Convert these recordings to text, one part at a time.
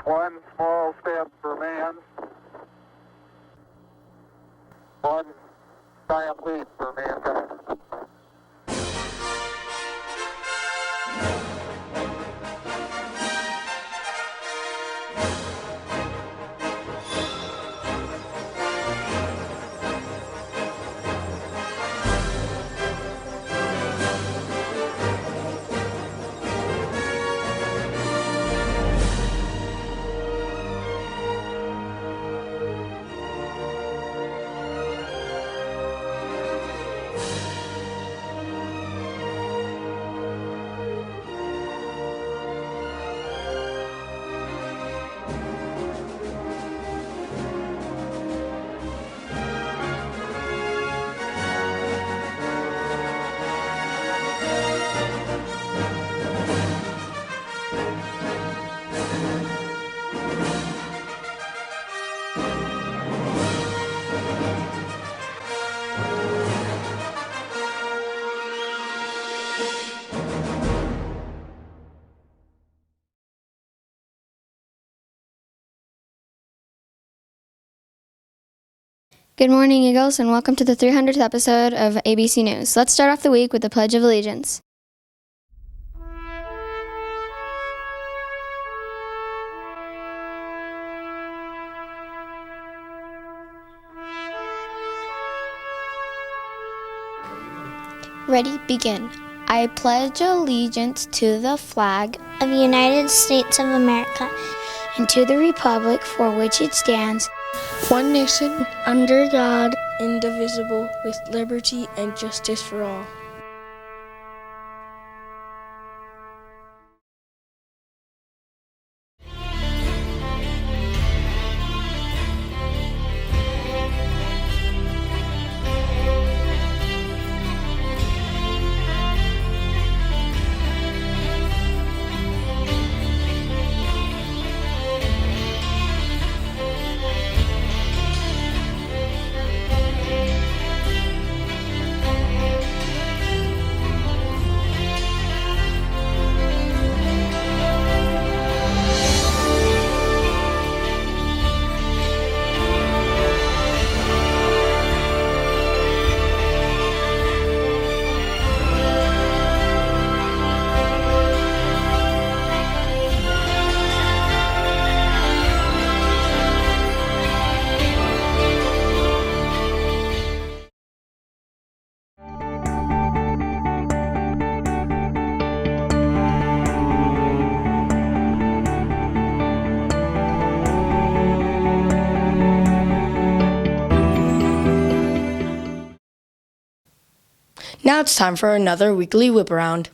One small step for man, one giant leap for mankind. Good morning, Eagles, and welcome to the 300th episode of ABC News. Let's start off the week with the Pledge of Allegiance. Ready, begin. I pledge allegiance to the flag of the United States of America and to the republic for which it stands, one nation, under God, indivisible, with liberty and justice for all. Now it's time for another weekly whip around.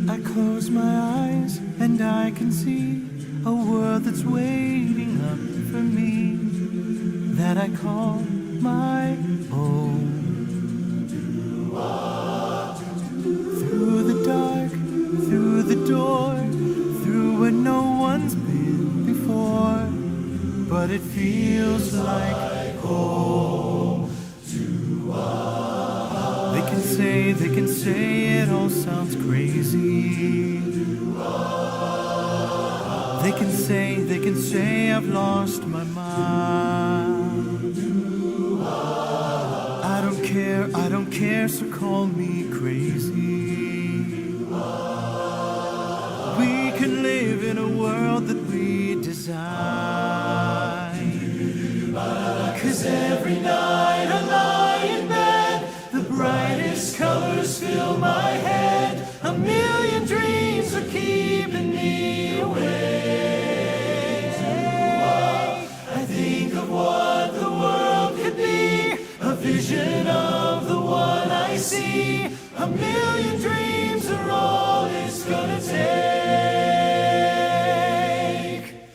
I close my eyes and I can see a world that's waiting up for me, that I call my own. Through the dark, through the door, through where no one's been before, but it feels like home to us. They can say it all sounds crazy. They can say I've lost my mind. I don't care, so call me crazy. We can live in a world that we design. 'Cause every night I lie in bed, the brightest colors fill my head. A million dreams are keeping me awake. I think of what the world could be, a vision of the one I see. A million dreams are all it's gonna take.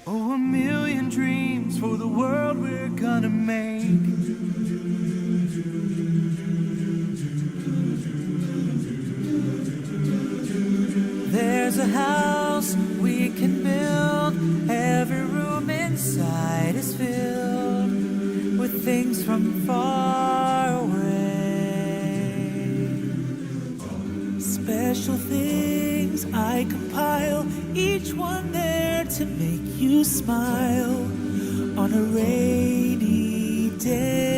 Oh, a million dreams for the world we're gonna make. There's a house we can build, every room inside things from far away. Special things I compile, each one there to make you smile on a rainy day.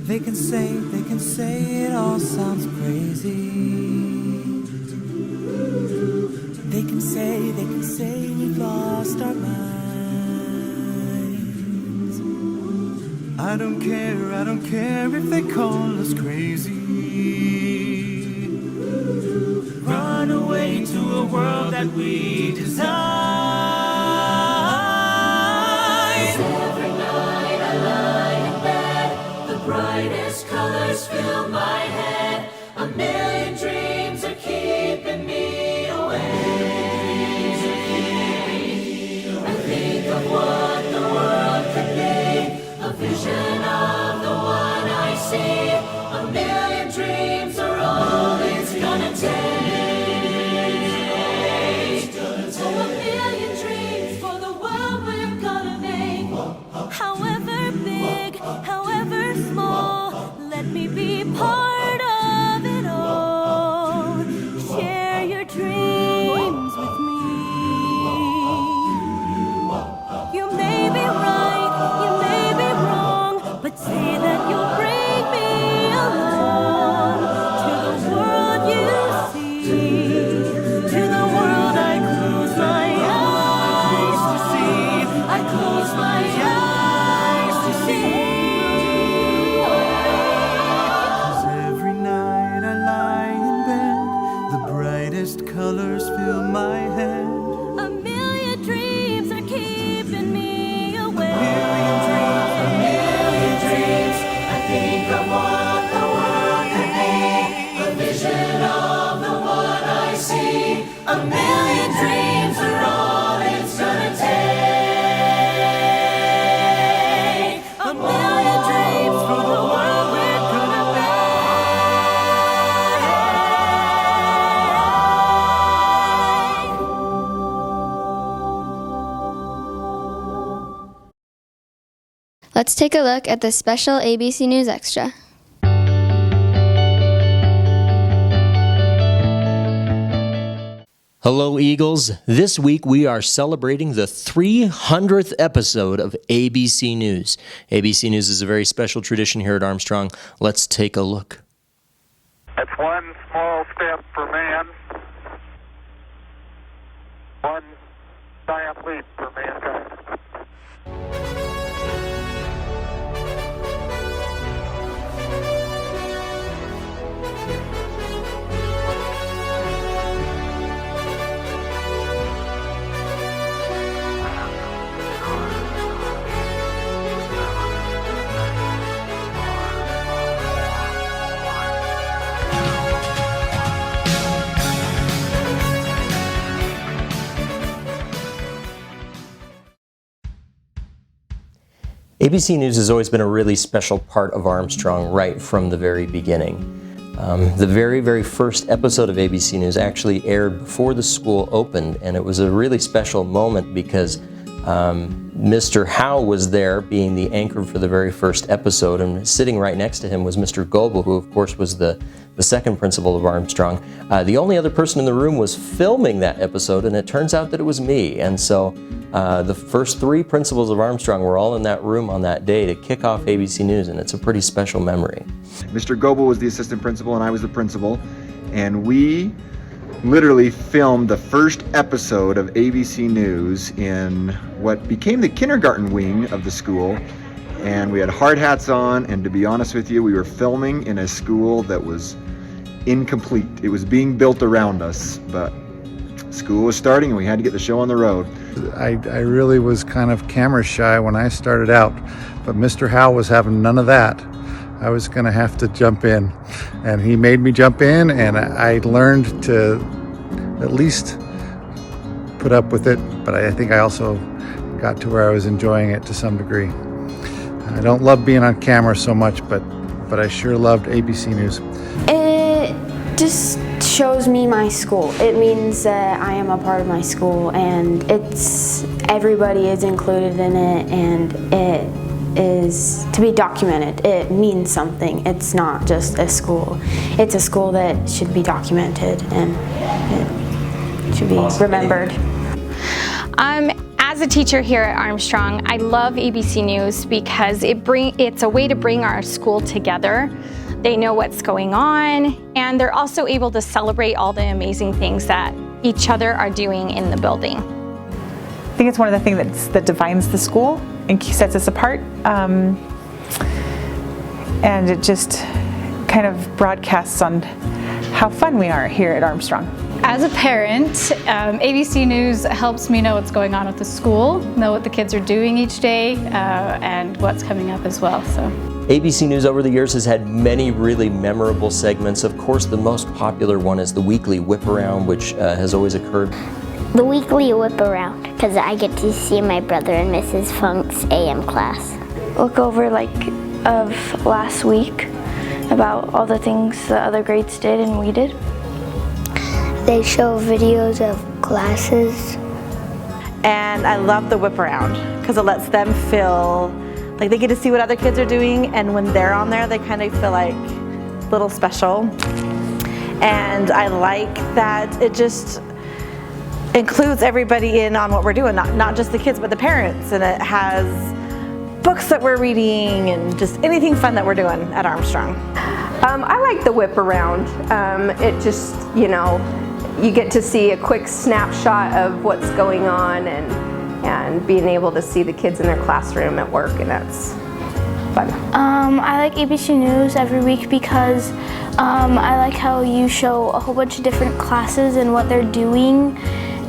They can say it all sounds crazy. They can say we've lost our minds. I don't care if they call us crazy. Run away to a world that we design. Every night I lie in bed, the brightest colors fill my head. A million dreams are keeping me awake. I think of what the world could be, a vision of the one I see. A million dreams are all it's gonna take. Oh, a million dreams for the world we're gonna make. However big, however small, let me be part of it all. Share your dreams with me. You may be right, you may be wrong, but say that you'll bring me along to the world you see, to the world I close my eyes to see. I close my eyes to see. 'Cause every night I lie in bed, the brightest colors fill my head. A million dreams are keeping me awake. A million dreams. I think of what the world could be, a vision of the one I see. A million dreams are all it's gonna take. A million dreams for the world we're gonna make. Let's take a look at this special ABC News Extra. Hello, Eagles. This week we are celebrating the 300th episode of ABC News. ABC News is a very special tradition here at Armstrong. Let's take a look. That's one small step for man, one giant leap for mankind. ABC News has always been a really special part of Armstrong right from the very beginning. The very, very first episode of ABC News actually aired before the school opened, and it was a really special moment because Mr. Howe was there being the anchor for the very first episode, and sitting right next to him was Mr. Goebel, who of course was the second principal of Armstrong. The only other person in the room was filming that episode, and it turns out that it was me. And so the first three principals of Armstrong were all in that room on that day to kick off ABC News, and it's a pretty special memory. Mr. Goebel was the assistant principal and I was the principal, and we literally filmed the first episode of ABC News in what became the kindergarten wing of the school, and we had hard hats on, and to be honest with you, we were filming in a school that was incomplete. It was being built around us, but school was starting and we had to get the show on the road. I really was kind of camera shy when I started out, but Mr. Howe was having none of that. I was going to have to jump in, and he made me jump in, and I learned to at least put up with it, but I think I also got to where I was enjoying it to some degree. I don't love being on camera so much, but I sure loved ABC News. It just shows me my school. It means that I am a part of my school, and everybody is included in it, and it is to be documented. It means something. It's not just a school. It's a school that should be documented, and it should be remembered. As a teacher here at Armstrong, I love ABC News because it's a way to bring our school together. They know what's going on, and they're also able to celebrate all the amazing things that each other are doing in the building. I think it's one of the things that defines the school and sets us apart. And it just kind of broadcasts on how fun we are here at Armstrong. As a parent, ABC News helps me know what's going on at the school, know what the kids are doing each day, and what's coming up as well. So. ABC News over the years has had many really memorable segments. Of course, the most popular one is the weekly whip around, which has always occurred. The weekly whip around, because I get to see my brother and Mrs. Funk's AM class. Look over of last week about all the things the other grades did and we did. They show videos of classes. And I love the whip around because it lets them feel like they get to see what other kids are doing, and when they're on there, they kind of feel like a little special. And I like that it just includes everybody in on what we're doing, not just the kids, but the parents. And it has books that we're reading and just anything fun that we're doing at Armstrong. I like the whip around. It just, you get to see a quick snapshot of what's going on and being able to see the kids in their classroom at work, and that's fun. I like ABC News every week because I like how you show a whole bunch of different classes and what they're doing,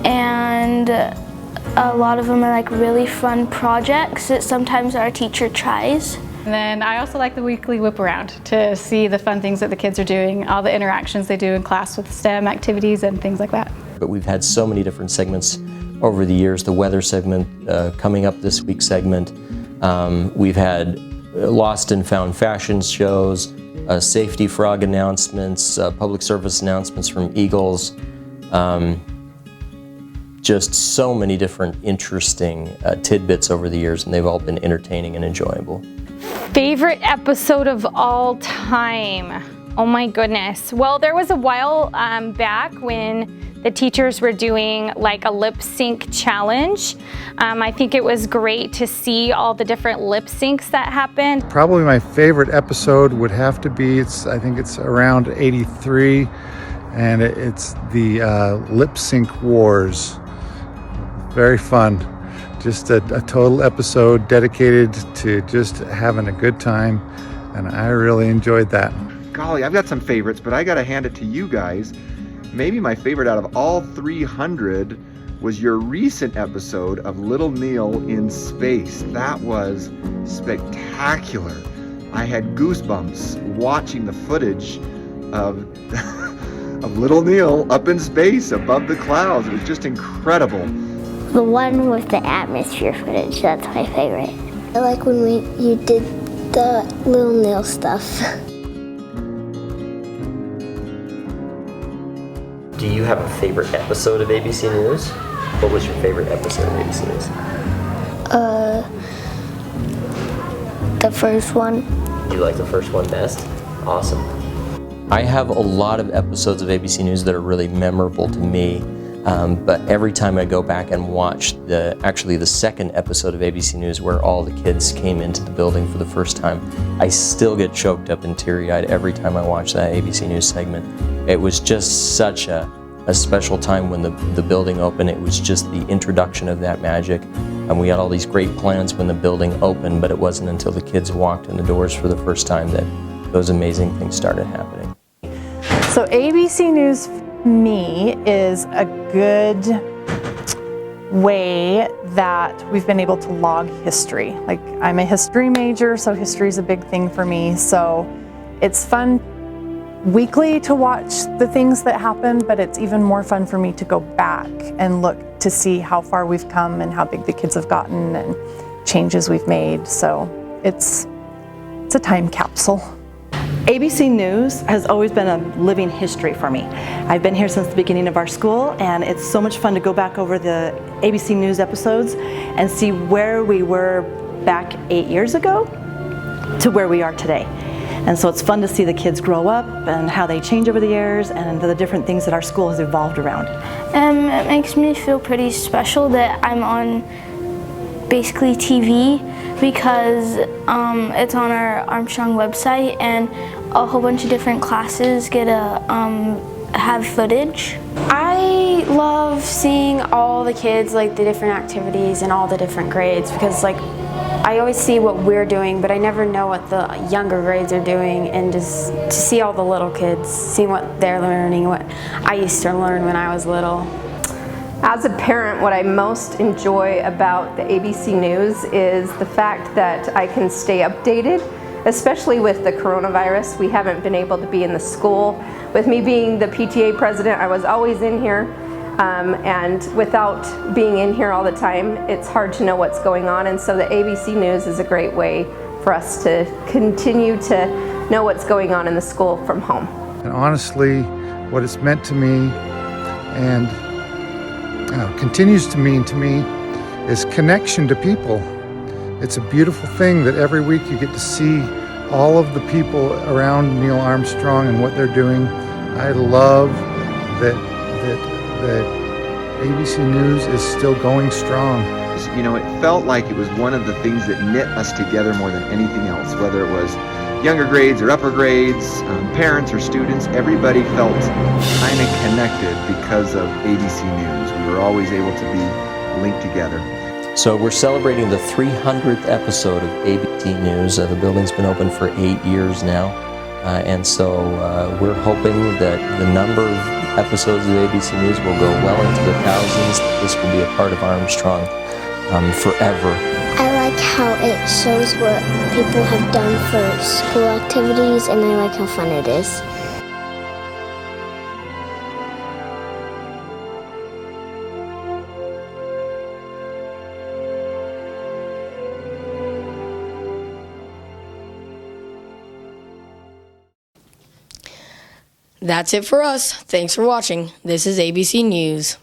and a lot of them are really fun projects that sometimes our teacher tries. And then I also like the weekly whip around to see the fun things that the kids are doing, all the interactions they do in class with STEM activities and things like that. But we've had so many different segments over the years. The weather segment, coming up this week's segment. We've had lost and found fashion shows, safety frog announcements, public service announcements from Eagles. Just so many different interesting tidbits over the years, and they've all been entertaining and enjoyable. Favorite episode of all time? Oh my goodness. Well, there was a while back when the teachers were doing a lip sync challenge. I think it was great to see all the different lip syncs that happened. Probably my favorite episode would have to be, I think it's around 83, and it's the Lip Sync Wars. Very fun. Just a total episode dedicated to just having a good time, and I really enjoyed that. Golly, I've got some favorites, but I gotta hand it to you guys. Maybe my favorite out of all 300 was your recent episode of Little Neil in Space. That was spectacular. I had goosebumps watching the footage of of Little Neil up in space above the clouds. It was just incredible. The one with the atmosphere footage, that's my favorite. I like when you did the Little Neil stuff. Do you have a favorite episode of ABC News? What was your favorite episode of ABC News? The first one. You like the first one best? Awesome. I have a lot of episodes of ABC News that are really memorable to me, but every time I go back and watch the second episode of ABC News where all the kids came into the building for the first time, I still get choked up and teary-eyed every time I watch that ABC News segment. It was just such a special time when the building opened. It was just the introduction of that magic, and we had all these great plans when the building opened, but it wasn't until the kids walked in the doors for the first time that those amazing things started happening. So ABC News for me is a good way that we've been able to log history. I'm a history major, so history is a big thing for me. So it's fun weekly to watch the things that happen, but it's even more fun for me to go back and look to see how far we've come and how big the kids have gotten and changes we've made. So it's a time capsule. ABC News has always been a living history for me. I've been here since the beginning of our school, and it's so much fun to go back over the ABC News episodes and see where we were back 8 years ago to where we are today. And so it's fun to see the kids grow up and how they change over the years and the different things that our school has evolved around. It makes me feel pretty special that I'm on basically TV because it's on our Armstrong website and a whole bunch of different classes get to have footage. I love seeing all the kids, like the different activities and all the different grades, because like I always see what we're doing, but I never know what the younger grades are doing, and just to see all the little kids, seeing what they're learning, what I used to learn when I was little. As a parent, what I most enjoy about the ABC News is the fact that I can stay updated, especially with the coronavirus. We haven't been able to be in the school. With me being the PTA president, I was always in here, and without being in here all the time, it's hard to know what's going on, and so the ABC News is a great way for us to continue to know what's going on in the school from home. And honestly, what it's meant to me and continues to mean to me is connection to people. It's a beautiful thing that every week you get to see all of the people around Neil Armstrong and what they're doing. I love that ABC News is still going strong. You know, it felt like it was one of the things that knit us together more than anything else, whether it was younger grades or upper grades, parents or students. Everybody felt kind of connected because of ABC News. We were always able to be linked together. So we're celebrating the 300th episode of ABC News. The building's been open for 8 years now, and so we're hoping that the number of episodes of ABC News will go well into the thousands. This will be a part of Armstrong forever. I like how it shows what people have done for school activities, and I like how fun it is. That's it for us. Thanks for watching. This is ABC News.